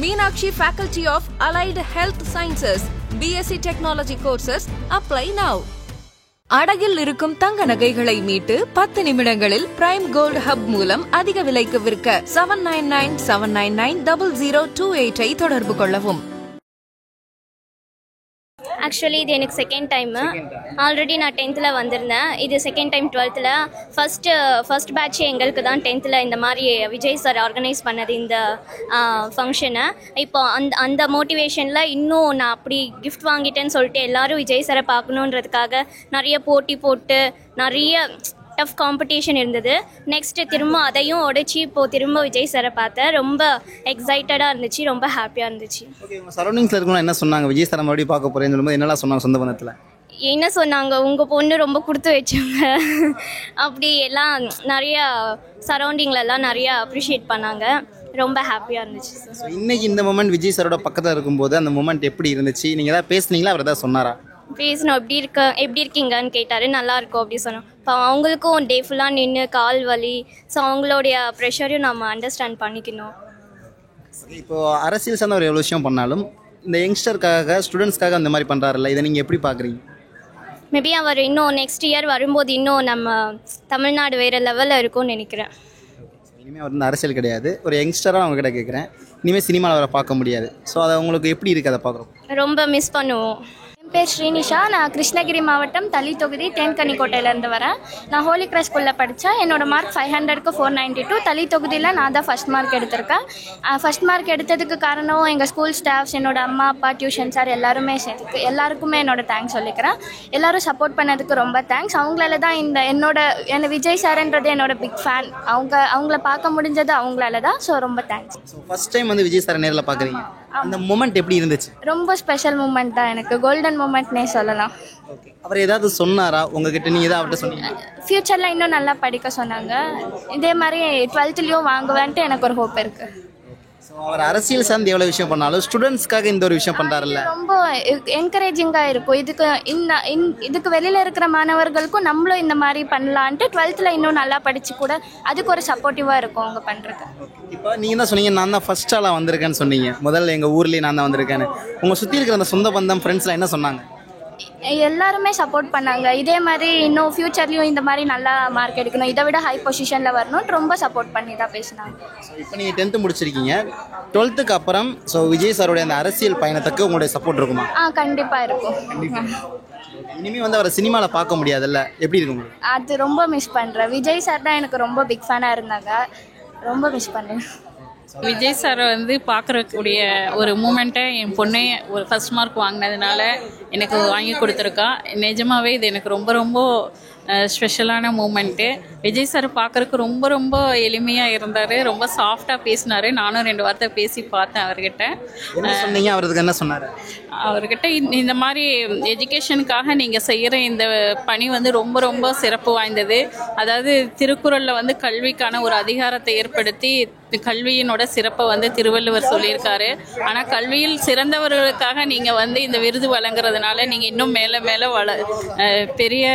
Meenakshi Faculty of Allied Health Sciences, BSc Technology courses. Apply now. அடகில் இருக்கும் தங்க நகைகளை மீட்டு 10 நிமிடங்களில் பிரைம் கோல்ட் ஹப் மூலம் அதிக விலைக்கு விற்க 7997990028 ஐ தொடர்பு கொள்ளவும். ஆக்சுவலி இது எனக்கு செகண்ட் டைமு. ஆல்ரெடி நான் 10th வந்திருந்தேன். இது second time 12th. First batch எங்களுக்கு தான் 10th இந்த மாதிரி விஜய் சார் ஆர்கனைஸ் பண்ணது இந்த ஃபங்க்ஷனை. இப்போ அந்த மோட்டிவேஷனில் இன்னும் நான் அப்படி கிஃப்ட் வாங்கிட்டேன்னு சொல்லிட்டு எல்லோரும் விஜய் சாரை பார்க்கணுன்றதுக்காக நிறைய போட்டி போட்டு நிறைய டஃப் காம்படிஷன் இருந்தது. நெக்ஸ்ட்டு திரும்ப அதையும் உடைச்சி இப்போது திரும்ப விஜய் சாரை பார்த்தேன். ரொம்ப எக்ஸைட்டடாக இருந்துச்சு, ரொம்ப ஹாப்பியாக இருந்துச்சு. ஓகே, உங்கள் சரௌண்டிங்ஸில் இருக்கணும் என்ன சொன்னாங்க? விஜய் சாரை மறுபடியும் பார்க்க போகிறேன்னு சொல்லும்போது என்னெல்லாம் சொன்னாங்க? சொந்த பந்தத்தில் என்ன சொன்னாங்க? உங்கள் பொண்ணு ரொம்ப கொடுத்து வச்சாங்க அப்படி எல்லாம் நிறையா சரௌண்டிங்லலாம் நிறையா அப்ரிஷியேட் பண்ணாங்க. ரொம்ப ஹாப்பியாக இருந்துச்சு. இன்னைக்கு இந்த மூமெண்ட் விஜய் சாரோட பக்கத்தில் இருக்கும்போது அந்த மூமெண்ட் எப்படி இருந்துச்சு? நீங்கள் ஏதாவது பேசுனீங்களா? அவர் ஏதாவது சொன்னாரா? பேசணும். எப்படி இருக்கீங்கன்னு கேட்டார். நல்லா இருக்கும் அப்படி சொன்னோம். இப்போ அவங்களுக்கும் டே ஃபுல்லாக நின்று கால் வலி, ஸோ அவங்களுடைய ப்ரெஷரையும் நம்ம அண்டர்ஸ்டாண்ட் பண்ணிக்கணும். இப்போது அரசியல் சார்ந்த ஒரு எவ்வளோ விஷயம் பண்ணாலும் இந்த யங்ஸ்டருக்காக ஸ்டூடெண்ட்ஸ்க்காக அந்த மாதிரி பண்ணுறாருல்ல, இதை நீங்கள் எப்படி பார்க்குறீங்க? மேபி அவர் இன்னும் நெக்ஸ்ட் இயர் வரும்போது இன்னும் நம்ம தமிழ்நாடு வேறு லெவலில் இருக்கும்னு நினைக்கிறேன். இனிமேல் அவர் வந்து அரசியல் கிடையாது, ஒரு யங்ஸ்டராக அவங்ககிட்ட கேட்குறேன். இனிமேல் சினிமாவில் அவரை பார்க்க முடியாது. ஸோ அதை உங்களுக்கு எப்படி இருக்குது? அதை பார்க்குறோம். ரொம்ப மிஸ் பண்ணுவோம். என் பேர் ஸ்ரீனிஷா. நான் கிருஷ்ணகிரி மாவட்டம் தளி தொகுதி தேன்கனிக்கோட்டையிலேருந்து வரேன். நான் ஹோலி கிராஸ் ஸ்கூலில் படித்தேன். என்னோடய மார்க் 500க்கு 492. தளி தொகுதியில் நான் தான் ஃபஸ்ட் மார்க் எடுத்திருக்கேன். ஃபஸ்ட் மார்க் எடுத்ததுக்கு காரணம் எங்கள் ஸ்கூல் ஸ்டாஃப்ஸ், என்னோடய அம்மா அப்பா, டியூஷன் சார் எல்லாருமே சேர்த்துக்கு எல்லாருக்குமே என்னோடய தேங்க்ஸ் சொல்லிக்கிறேன். எல்லோரும் சப்போர்ட் பண்ணதுக்கு ரொம்ப தேங்க்ஸ். அவங்களால தான் என்ன விஜய் சார்ன்றது என்னோட பிக் ஃபேன். அவங்கள பார்க்க முடிஞ்சது அவங்களால தான். ஸோ ரொம்ப தேங்க்ஸ். ஃபர்ஸ்ட் டைம் வந்து விஜய் சாரை நேரில் பார்க்குறீங்க, அந்த மூமெண்ட் எப்படி இருந்துச்சு? ரொம்ப ஸ்பெஷல் மூமெண்ட் தான், எனக்கு கோல்டன் மூமெண்ட்னே சொல்லலாம். அவர் ஏதாவது சொன்னாரா உங்ககிட்ட? நீங்கள் ஏதாவது அவர்கிட்ட சொன்னீங்க? ஃப்யூச்சரில் இன்னும் நல்லா படிக்க சொன்னாங்க. இதே மாதிரி 12th வாங்குவேன்ட்டு எனக்கு ஒரு ஹோப் இருக்குது. ஸோ அவர் அரசியல் சார்ந்து எவ்வளோ விஷயம் பண்ணாலும் ஸ்டூடெண்ட்ஸ்க்காக இந்த ஒரு விஷயம் பண்ணுறாருல்ல, ரொம்ப என்கரேஜிங்காக இருக்கும். இதுக்கு வெளியில் இருக்கிற மாணவர்களுக்கும் நம்மளும் இந்த மாதிரி பண்ணலான்ட்டு 12th இன்னும் நல்லா படித்து கூட அதுக்கு ஒரு சப்போர்ட்டிவாக இருக்கும் அவங்க பண்ணுறது. இப்போ நீங்கள் தான் சொன்னீங்க நான் தான் ஃபர்ஸ்ட் ஆளாக வந்திருக்கேன்னு சொன்னீங்க. முதல்ல எங்கள் ஊர்லேயே நான் தான் வந்திருக்கேன்னு. உங்கள் சுற்றி இருக்கிற அந்த சொந்த பந்தம் ஃப்ரெண்ட்ஸ்லாம் என்ன சொன்னாங்க? எல்லாருமே சப்போர்ட் பண்ணாங்க. இதே மாதிரி இன்னும் ஃப்யூச்சர்லேயும் இந்த மாதிரி நல்லா மார்க் எடுக்கணும், இதை விட ஹை பொசிஷனில் வரணும்னு ரொம்ப சப்போர்ட் பண்ணி தான் பேசினாங்க. இப்போ நீங்கள் 10th முடிச்சிருக்கீங்க. 12th அப்புறம் ஸோ விஜய் சாரோடைய அந்த அரசியல் பயணத்துக்கு உங்களுடைய சப்போர்ட் இருக்குமா? கண்டிப்பாக இருக்கும். இனிமேல் வந்து அவரை சினிமாவில் பார்க்க முடியாதுல்ல, எப்படி இருக்கும்? அது ரொம்ப மிஸ் பண்ணுறேன். விஜய் சார் தான் எனக்கு ரொம்ப பிக் ஃபேனாக இருந்தாங்க. ரொம்ப மிஸ் பண்ணேன். விஜய் சாரை வந்து பார்க்குறக்கூடிய ஒரு மூமெண்ட்டை என் பொண்ணே ஒரு ஃபர்ஸ்ட் மார்க் வாங்கினதுனால எனக்கு வாங்கி கொடுத்துருக்கா. நிஜமாகவே இது எனக்கு ரொம்ப ரொம்ப ஸ்பெஷலான மூமெண்ட்டு. விஜய் சார் பார்க்குறக்கு ரொம்ப ரொம்ப எளிமையாக இருந்தார், ரொம்ப சாஃப்டாக பேசினார். நானும் 2 வார்த்தை பேசி பார்த்தேன் அவர்கிட்ட. சொன்னீங்க? அவருக்கு என்ன சொன்னார்? அவர்கிட்ட இந்த மாதிரி எஜுகேஷனுக்காக நீங்கள் செய்கிற இந்த பணி வந்து ரொம்ப ரொம்ப சிறப்பு வாய்ந்தது. அதாவது திருக்குறளில் வந்து கல்விக்கான ஒரு அதிகாரத்தை ஏற்படுத்தி கல்வியினோட சிறப்பை வந்து திருவள்ளுவர் சொல்லியிருக்காரு. ஆனால் கல்வியில் சிறந்தவர்களுக்காக நீங்கள் வந்து இந்த விருது வழங்குறதுனால நீங்கள் இன்னும் மேலே மேலே பெரிய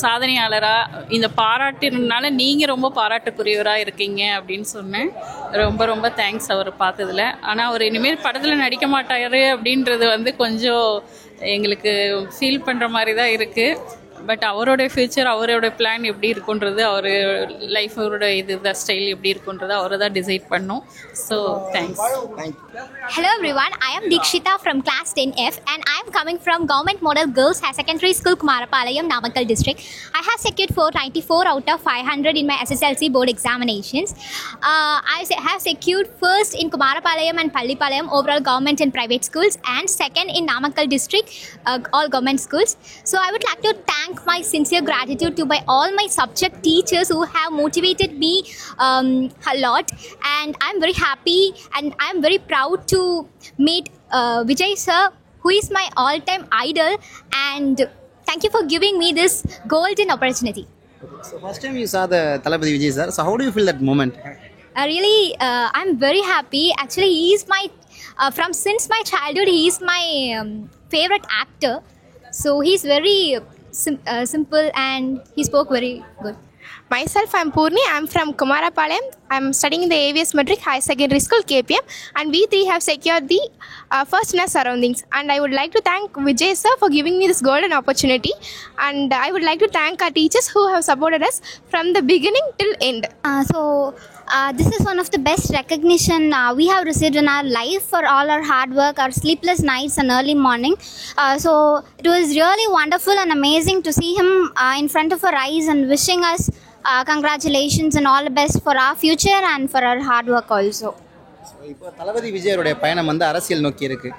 சாதனையாளராக இந்த பாராட்டினால நீங்கள் ரொம்ப பாராட்டுக்குரியவராக இருக்கீங்க அப்படின்னு சொன்னேன். ரொம்ப ரொம்ப தேங்க்ஸ் அவர் பார்த்ததில். ஆனால் அவர் இனிமேல் படத்தில் நடிக்க மாட்டார் அப்படின்றது வந்து கொஞ்சம் எங்களுக்கு ஃபீல் பண்ணுற மாதிரி தான் இருக்குது. பட் அவரோட ஃபியூச்சர், அவரோட பிளான் எப்படி இருக்குன்றது, அவர் லைஃபோட ஸ்டைல் எப்படி இருக்குன்றது அவரை தான் டிசைட் பண்ணும். So thanks. Hello everyone, I am Dikshita from class 10F and I am coming from Government Model Girls Higher Secondary School, Kumarapalayam, Namakkal district. I have secured 494 out of 500 in my SSLC board examinations. I have secured first in Kumarapalayam and Pallipalayam overall government and private schools, and second in Namakkal district all government schools. So I would like to thank my sincere gratitude to all my subject teachers who have motivated me a lot, and I'm very happy and I'm very proud to meet Vijay sir, who is my all-time idol, and thank you for giving me this golden opportunity. So first time you saw the Thalapathy Vijay sir, so how do you feel that moment? Really, I'm very happy. Actually, he is my since my childhood he is my favorite actor. So he's very simple and he spoke very good. Myself, I'm Purni. I'm from Kumarapalayam. I'm studying in the AVS Metric High Secondary School, KPM, and we three have secured the first in our surroundings. And I would like to thank Vijay sir for giving me this golden opportunity. And I would like to thank our teachers who have supported us from the beginning till end. This is one of the best recognition we have received in our life for all our hard work, our sleepless nights and early morning. So it was really wonderful and amazing to see him in front of our eyes and wishing us congratulations and all the best for our future and for our hard work also. இப்போ தளபதி விஜய் அவருடைய பயணம் வந்து அரசியல் நோக்கி இருக்கு.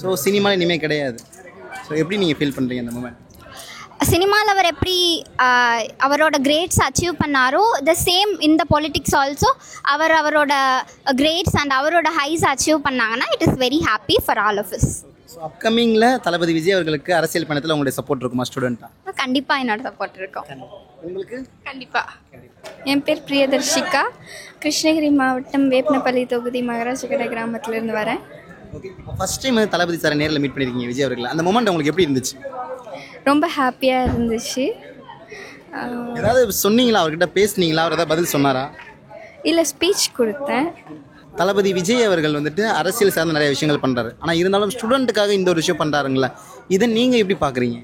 So cinema இனிமேல் கிடையாது. So எப்படி நீங்கள் ஃபீல் பண்ணுறீங்க அந்த மூமெண்ட்? சினிமாவில் அவர் எப்படி அவரோட கிரேட்ஸ் அச்சீவ் பண்ணாரோ த சேம் இந்த பொலிட்டிக்ஸ் ஆல்சோ அவரோட கிரேட்ஸ் அண்ட் அவரோட ஹைஸ் அச்சீவ் பண்ணாங்கன்னா it is very happy for all of us. So அப்கமிங்கில் தளபதி விஜய் அவர்களுக்கு அரசியல் பயணத்தில் உங்களுடைய சப்போர்ட் இருக்குமா ஸ்டூடெண்ட்டாக? கண்டிப்பாக என்னோட சப்போர்ட் இருக்கும். உங்களுக்கு? கண்டிப்பாக. என் பேர் பிரியதர்ஷிகா. கிருஷ்ணகிரி மாவட்டம் வேப்பனப்பள்ளி தொகுதி மகாராஜகடை கிராமத்திலேருந்து வரேன். ஓகே, ஃபர்ஸ்ட் டைம் தளபதி சாரை நேரில் மீட் பண்ணியிருக்கீங்க விஜய் அவர்கள். அந்த மூமெண்ட் உங்களுக்கு எப்படி இருந்துச்சு? ரொம்ப ஹாப்பியாக இருந்துச்சு. ஏதாவது சொன்னீங்களா, அவர்கிட்ட பேசுனீங்களா, அவர் ஏதாவது பதில் சொன்னாரா? இல்லை, ஸ்பீச் கொடுத்தேன். தளபதி விஜய் அவர்கள் வந்துட்டு அரசியல் சார்ந்த நிறைய விஷயங்கள் பண்ணுறாரு. ஆனால் இருந்தாலும் ஸ்டூடெண்ட்டுக்காக இந்த ஒரு விஷயம் பண்ணுறாருங்களா, இதை நீங்கள் எப்படி பார்க்குறீங்க?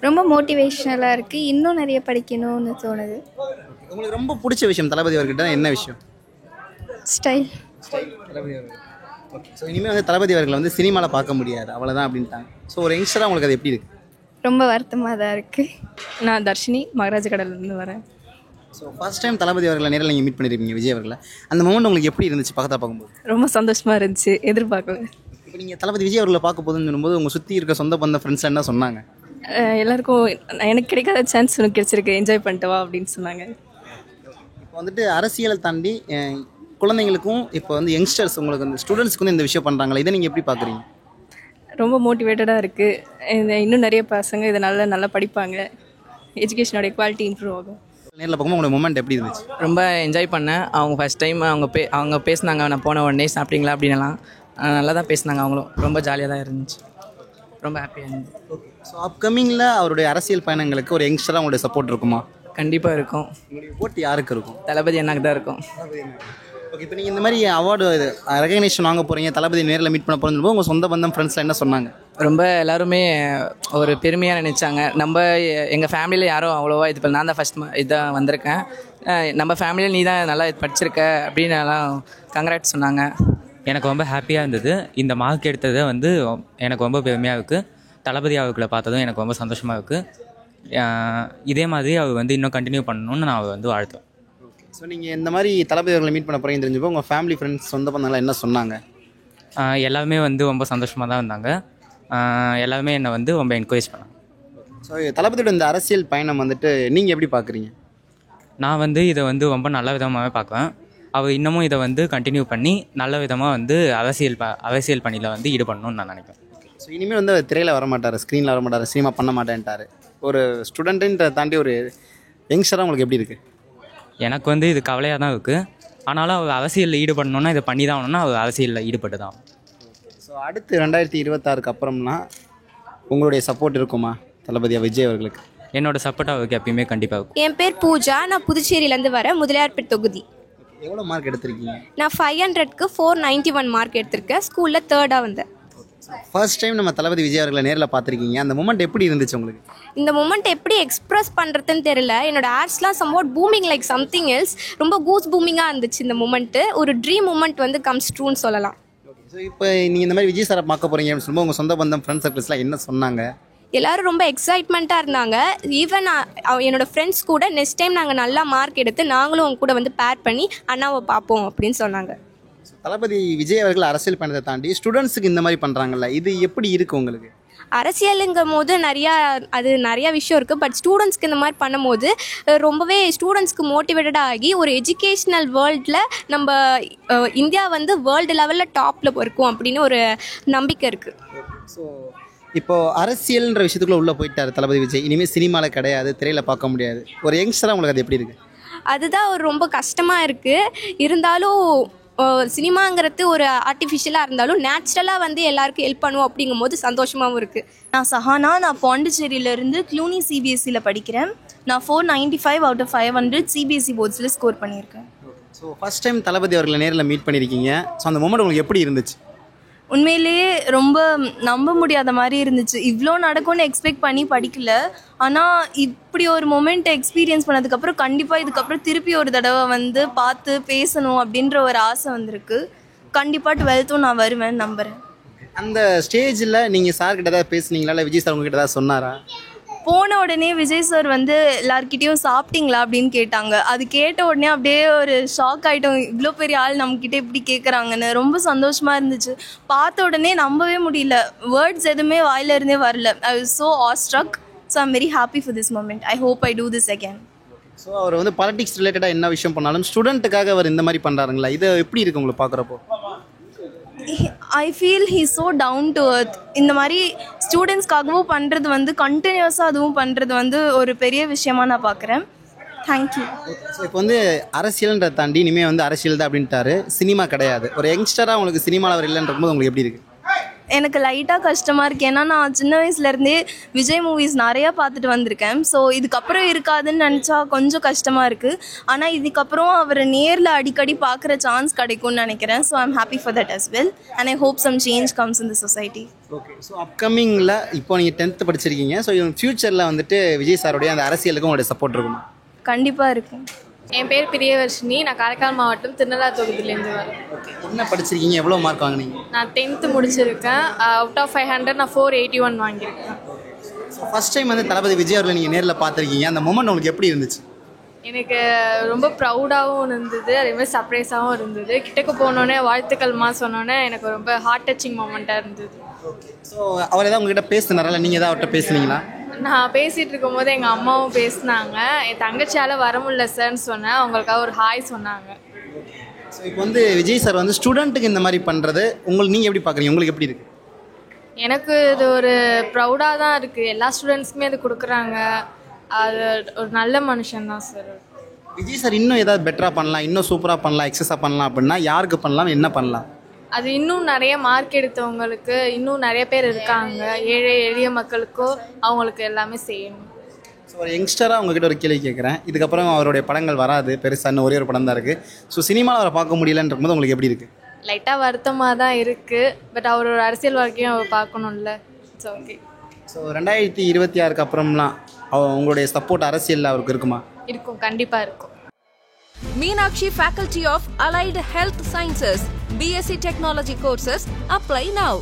ரொம்ப மோட்டிவேஷ்னலாக இருக்குது. இன்னும் நிறைய படிக்கணும்னு தோணுது. உங்களுக்கு ரொம்ப பிடிச்ச விஷயம் தளபதி அவர்கிட்ட என்ன விஷயம்? ஸ்டைல். தளபதி அவர்கள். ஓகே, ஸோ இனிமேல் வந்து தளபதி அவர்களை வந்து சினிமாவில் பார்க்க முடியாது அவ்வளோதான் அப்படின்ட்டாங்க. ஸோ ஒரு யங்ஸ்டராக உங்களுக்கு அது எப்படி இருக்குது? ரொம்ப வருத்தமாக தான் இருக்குது. நான் தர்ஷினி, மகாராஜகடையிலேருந்து வரேன். ஸோ ஃபர்ஸ்ட் டைம் தளபதி அவர்களை நேரில் நீங்கள் மீட் பண்ணியிருப்பீங்க விஜய் அவர்களை. அந்த மூமெண்ட் உங்களுக்கு எப்படி இருந்துச்சு பக்கத்தில் பார்க்கும்போது? ரொம்ப சந்தோஷமாக இருந்துச்சு, எதிர்பார்க்கல. இப்போ நீங்கள் தளபதி விஜய் அவர்களை பார்க்க போதுன்னு சொல்லும்போது உங்கள் சுற்றி இருக்க சொந்த பந்த ஃப்ரெண்ட்ஸ் என்ன சொன்னாங்க? எல்லாருக்கும் எனக்கு கிடைக்காத சான்ஸ் உனக்கு கிடைச்சிருக்கு, என்ஜாய் பண்ணிட்டு வா அப்படின்னு சொன்னாங்க. இப்போ வந்துட்டு அரசியலை தாண்டி குழந்தைங்களுக்கும் இப்போ வந்து யங்ஸ்டர்ஸ் உங்களுக்கு வந்து ஸ்டூடெண்ட்ஸ்க்கு வந்து இந்த விஷயம் பண்ணுறாங்களா, இதை நீங்கள் எப்படி பார்க்குறீங்க? ரொம்ப மோட்டிவேட்டடாக இருக்குது. இன்னும் நிறைய பசங்க இதனால் நல்லா படிப்பாங்க, எஜுகேஷனோட குவாலிட்டி இம்ப்ரூவ் ஆகும். நேரில் பார்க்கும்போது உங்களோட மூமெண்ட் எப்படி இருந்துச்சு? ரொம்ப என்ஜாய் பண்ணேன். அவங்க ஃபஸ்ட் டைம் அவங்க பேசினாங்க, நான் போன உடனே சாப்பிட்டீங்களா அப்படின்லாம் நல்லா தான் பேசினாங்க. அவங்களும் ரொம்ப ஜாலியாக தான் இருந்துச்சு, ரொம்ப ஹாப்பியாக இருந்துச்சு. ஓகே, ஸோ அப்கமிங்கில் அவருடைய அரசியல் பயணங்களுக்கு ஒரு யங்ஸ்டராக உங்களுடைய சப்போர்ட் இருக்குமா? கண்டிப்பாக இருக்கும். உங்களுடைய போட்டி யாருக்கு இருக்கும்? தளபதி அண்ணாக்கு தான் இருக்கும். ஓகே, இப்போ நீங்கள் இந்த மாதிரி அவார்டு ரெகக்னேஷன் வாங்க போகிறீங்க, தளபதி நேரில் மீட் பண்ண போகிறோம், உங்கள் சொந்த பந்தம் ஃப்ரெண்ட்ஸ்லாம் என்ன சொன்னாங்க? ரொம்ப எல்லாருமே ஒரு பெருமையாக நினச்சாங்க. எங்கள் ஃபேமிலியில் யாரும் அவ்வளோவா இது பண்ண, நான் தான் ஃபஸ்ட் இதான் வந்திருக்கேன், நம்ம ஃபேமிலியில் நீ தான் நல்லா படிச்சிருக்க அப்படின்னு எல்லாம் கங்க்ராட் சொன்னாங்க. எனக்கு ரொம்ப ஹாப்பியாக இருந்தது. இந்த மார்க் எடுத்தது வந்து எனக்கு ரொம்ப பெருமையாக இருக்குது. தளபதி அவர்களை பார்த்ததும் எனக்கு ரொம்ப சந்தோஷமாக இருக்குது. இதே மாதிரி அவர் வந்து இன்னும் கண்டினியூ பண்ணணும்னு நான் வந்து வாழ்த்துவேன். ஸோ நீங்கள் இந்த மாதிரி தளபதி அவர்களை மீட் பண்ண போகிறீங்கன்னு தெரிஞ்சப்போ உங்கள் ஃபேமிலி ஃப்ரெண்ட்ஸ் சொந்த பந்தங்களாம் என்ன சொன்னாங்க? எல்லாருமே வந்து ரொம்ப சந்தோஷமாக தான் இருந்தாங்க. எல்லாருமே என்னை வந்து ரொம்ப என்கரேஜ் பண்ணாங்க. ஸோ தளபதியோட இந்த அரசியல் பயணம் வந்துட்டு நீங்கள் எப்படி பார்க்குறீங்க? நான் வந்து இதை வந்து ரொம்ப நல்ல விதமாகவே பார்க்குவேன். அவர் இன்னமும் இதை வந்து கண்டினியூ பண்ணி நல்ல விதமாக வந்து அரசியல் பணியில் வந்து ஈடுபடணும்னு நான் நினைப்பேன். ஸோ இனிமேல் வந்து திரையில் வர மாட்டார், ஸ்க்ரீனில் வர மாட்டார், சினிமா பண்ண மாட்டேன்ட்டார். ஒரு ஸ்டூடெண்ட்டுன்ற தாண்டி ஒரு யங்ஸ்டராக உங்களுக்கு எப்படி இருக்குது? எனக்கு வந்து இது கவலையாக தான் இருக்குது. ஆனாலும் அவர் அரசியலில் ஈடுபடணுன்னா இதை பண்ணி தான் ஆகணும்னா அவர் அரசியலில் ஈடுபட்டு தான். ஸோ அடுத்து 2026 அப்புறம்னா உங்களுடைய சப்போர்ட் இருக்குமா தளபதி விஜய் அவர்களுக்கு? என்னோட சப்போர்ட் அவருக்கு எப்பயுமே கண்டிப்பாக இருக்கும். என் பேர் பூஜா, நான் புதுச்சேரியிலேருந்து வரேன், முதலியார்பேட் தொகுதி. எவ்வளோ மார்க் எடுத்திருக்கீங்க? நான் 500க்கு 491 மார்க் எடுத்திருக்கேன். ஸ்கூலில் 3rd வந்தேன். ஃபர்ஸ்ட் டைம் நம்ம தளபதி விஜய் அவர்களை நேரில் பார்த்துருக்கீங்க, அந்த மூமெண்ட் எப்படி இருந்துச்சு உங்களுக்கு? இந்த மூமெண்ட் எப்படி எக்ஸ்ப்ரெஸ் பண்ணுறதுன்னு தெரியல. என்னோட ஆர்ட்ஸ்லாம் somewhat booming like something else. ரொம்ப கூஸ் பூமிங்காக இருந்துச்சு இந்த மூமெண்ட்டு. ஒரு ட்ரீம் மூமெண்ட் வந்து கம்ஸ் ட்ரூன்னு சொல்லலாம். ஸோ இப்போ நீங்கள் இந்த மாதிரி விஜய் சாரை பார்க்க போகிறீங்க அப்படின்னு சொல்லும்போது உங்கள் சொந்த பந்தம் ஃப்ரெண்ட்ஸ் சர்க்கிள்ஸ்லாம் என்ன சொன்னாங்க? எல்லோரும் ரொம்ப எக்ஸைட்மெண்ட்டாக இருந்தாங்க. ஈவன் என்னோடய ஃப்ரெண்ட்ஸ் கூட நெக்ஸ்ட் டைம் நாங்கள் நல்லா மார்க் எடுத்து நாங்களும் அவங்க கூட வந்து பேர் பண்ணி அண்ணாவை பார்ப்போம் அப்படின்னு சொன்னாங்க. தளபதி விஜய் அவர்கள் அரசியல் பயணத்தை தாண்டி ஸ்டூடெண்ட்ஸுக்கு இந்த மாதிரி பண்ணுறாங்கல்ல, இது எப்படி இருக்குது உங்களுக்கு? அரசியலுங்கும் போது நிறையா விஷயம் இருக்குது. பட் ஸ்டூடெண்ட்ஸ்க்கு இந்த மாதிரி பண்ணும்போது ரொம்பவே ஸ்டூடெண்ட்ஸ்க்கு மோட்டிவேட்டடாக ஆகி ஒரு எஜுகேஷ்னல் வேர்ல்டில் நம்ம இந்தியா வந்து வேர்ல்டு லெவலில் டாப்பில் இருக்கும் அப்படின்னு ஒரு நம்பிக்கை இருக்குது. ஸோ இப்போது அரசியல்ன்ற விஷயத்துக்குள்ளே உள்ளே போயிட்டார் தளபதி விஜய். இனிமேல் சினிமாவில் கிடையாது, திரையில் பார்க்க முடியாது. ஒரு யங்ஸ்டராக உங்களுக்கு அது எப்படி இருக்குது? அதுதான் ஒரு ரொம்ப கஷ்டமாக இருக்குது. இருந்தாலும் சினிமாங்கிறது ஒரு ஆர்டிஃபிஷியலாக இருந்தாலும் நேச்சுரலாக வந்து எல்லாருக்கும் ஹெல்ப் பண்ணுவோம் அப்படிங்கும் போது சந்தோஷமாகவும் இருக்குது. நான் சஹானா, நான் பாண்டிச்சேரியிலேருந்து க்ளூனி சிபிஎஸ்சியில் படிக்கிறேன். நான் 495 out of 500 சிபிஎஸ்சி போர்ட்ஸில் ஸ்கோர் பண்ணியிருக்கேன். ஸோ ஃபஸ்ட் டைம் தளபதி அவர்களை நேரில் மீட் பண்ணியிருக்கீங்க. ஸோ அந்த மொமெண்ட் உங்களுக்கு எப்படி இருந்துச்சு? உண்மையிலேயே ரொம்ப நம்ப முடியாத மாதிரி இருந்துச்சு. இவ்வளோ நடக்கும்னு எக்ஸ்பெக்ட் பண்ணி படிக்கல. ஆனால் இப்படி ஒரு மொமெண்ட்டை எக்ஸ்பீரியன்ஸ் பண்ணதுக்கப்புறம் கண்டிப்பாக இதுக்கப்புறம் திருப்பி ஒரு தடவை வந்து பார்த்து பேசணும் அப்படின்ற ஒரு ஆசை வந்திருக்கு. கண்டிப்பாக 12th நான் வருவேன் நம்புகிறேன். அந்த ஸ்டேஜில் நீங்கள் சார்கிட்ட ஏதாவது பேசுனீங்களா, இல்லை விஜய் சார் உங்ககிட்ட ஏதாவது சொன்னாரா? போன உடனே விஜய் சார் வந்து எல்லாருக்கிட்டேயும் சாப்பிட்டீங்களா அப்படின்னு கேட்டாங்க. அது கேட்ட உடனே அப்படியே ஒரு ஷாக் ஆகிட்டோம். இவ்வளோ பெரிய ஆள் நம்மக்கிட்ட இப்படி கேட்குறாங்கன்னு ரொம்ப சந்தோஷமாக இருந்துச்சு. பார்த்த உடனே நம்பவே முடியல. வேர்ட்ஸ் எதுவுமே வாயிலிருந்தே வரல. I was so awestruck. So I'm very happy for this moment. I hope I do this again. So அவர் வந்து பாலிடிக்ஸ் ரிலேட்டடாக என்ன விஷயம் பண்ணாலும் ஸ்டூடெண்ட்டுக்காக அவர் இந்த மாதிரி பண்ணுறாருங்களா? இது எப்படி இருக்குது உங்களுக்கு பார்க்குறப்போ? I feel he so down to earth. இந்த மாதிரி ஸ்டூடெண்ட்ஸ்க்காகவும் பண்ணுறது வந்து கண்டினியூஸாக அதுவும் பண்ணுறது வந்து ஒரு பெரிய விஷயமாக நான் பார்க்குறேன். தேங்க்யூ. ஸோ இப்போ வந்து அரசியல்ன்றதை தாண்டி இனிமேல் வந்து அரசியல் தான் அப்படின்ட்டாரு, சினிமா கிடையாது. ஒரு யங்ஸ்டராக உங்களுக்கு சினிமாவில் அவர் இல்லைன்ற போது உங்களுக்கு எப்படி இருக்குது? எனக்கு லைட்டாக கஷ்டமாக இருக்குது. ஏன்னா நான் சின்ன வயசுலேருந்தே விஜய் மூவிஸ் நிறையா பார்த்துட்டு வந்திருக்கேன். ஸோ இதுக்கப்புறம் இருக்காதுன்னு நினச்சா கொஞ்சம் கஷ்டமாக இருக்குது. ஆனால் இதுக்கப்புறம் அவர் நேரில் அடிக்கடி பார்க்குற சான்ஸ் கிடைக்கும்னு நினைக்கிறேன். So I'm happy for that as well and I hope some change comes in the society. Okay. So அப்கமிங்கில் இப்போ நீங்கள் 10th படிச்சிருக்கீங்க. ஸோ ஃப்யூச்சரில் வந்துட்டு விஜய் சாருடைய அந்த அரசியலுக்கும் உங்களுடைய சப்போர்ட் இருக்குமா? கண்டிப்பாக இருக்கும். என் பேர் பிரியவர்ஷினி. நான் காரைக்கால் மாவட்டம் திருநெல்வேலி தொகுதியிலேருந்து வரேன். என்ன படிச்சிருக்கீங்க? எவ்வளோ மார்க் வாங்கினீங்க? நான் 10th முடிச்சிருக்கேன். அவுட் ஆஃப் 500 நான் 481 வாங்கியிருக்கேன். ஸோ ஃபஸ்ட் டைம் வந்து தளபதி விஜய் அவர்களை நீங்கள் நேரில் பார்த்துருக்கீங்க. அந்த மொமெண்ட் உங்களுக்கு எப்படி இருந்துச்சு? எனக்கு ரொம்ப ப்ரௌடாகவும் இருந்தது, அதேமாதிரி சர்ப்ரைஸாகவும் இருந்தது. கிட்டக்கு போனோடனே வாழ்த்துக்கள்மா சொன்னோன்னே எனக்கு ரொம்ப ஹார்ட் டச்சிங் மொமெண்ட்டாக இருந்தது. ஸோ அவர் ஏதாவது உங்ககிட்ட பேசினாரா, இல்லை நீங்கள் ஏதாவது அவர்கிட்ட பேசுனீங்களா? நான் பேசிகிட்டு இருக்கும்போது எங்கள் அம்மாவும் பேசினாங்க. என் தங்கச்சியால் வர முடியல சார்ன்னு சொன்னேன். அவங்களுக்காக ஒரு ஹாய் சொன்னாங்க. ஸோ இப்போ வந்து விஜய் சார் வந்து ஸ்டூடெண்ட்டுக்கு இந்த மாதிரி பண்ணுறது உங்களுக்கு நீங்கள் எப்படி பார்க்குறீங்க? உங்களுக்கு எப்படி இருக்குது? எனக்கு இது ஒரு ப்ரௌடாக தான் இருக்குது. எல்லா ஸ்டூடெண்ட்ஸ்க்குமே இது கொடுக்குறாங்க. அது ஒரு நல்ல மனுஷன் தான் சார். விஜய் சார் இன்னும் ஏதாவது பெட்டராக பண்ணலாம், இன்னும் சூப்பராக பண்ணலாம், எக்ஸஸாக பண்ணலாம் அப்படின்னா யாருக்கு பண்ணலாம், என்ன பண்ணலாம்? அது இன்னும் நிறைய மார்க் எடுத்தவங்களுக்கு இன்னும் நிறைய பேர் இருக்காங்க. ஏழை எளிய மக்களுக்கோ அவங்களுக்கு எல்லாமே செய்யணும். ஸோ ஒரு யங்ஸ்டராக உங்ககிட்ட ஒரு கேள்வி கேட்குறேன். இதுக்கப்புறம் அவருடைய படங்கள் வராது, பெருசாக ஒரே ஒரு படம் தான் இருக்குது. ஸோ சினிமாவில் அவரை பார்க்க முடியலன்ற போது உங்களுக்கு எப்படி இருக்குது? லைட்டாக வருத்தமாக தான் இருக்குது. பட் அவர் ஒரு அரசியல் வாழ்க்கையும் அவர் பார்க்கணும்ல. It's okay. ஸோ 2026 அப்புறம்லாம் உங்களுடைய சப்போர்ட் அரசியலில் அவருக்கு இருக்குமா? இருக்கும், கண்டிப்பாக இருக்கும். Meenakshi Faculty of Allied Health Sciences, BSc Technology courses apply now.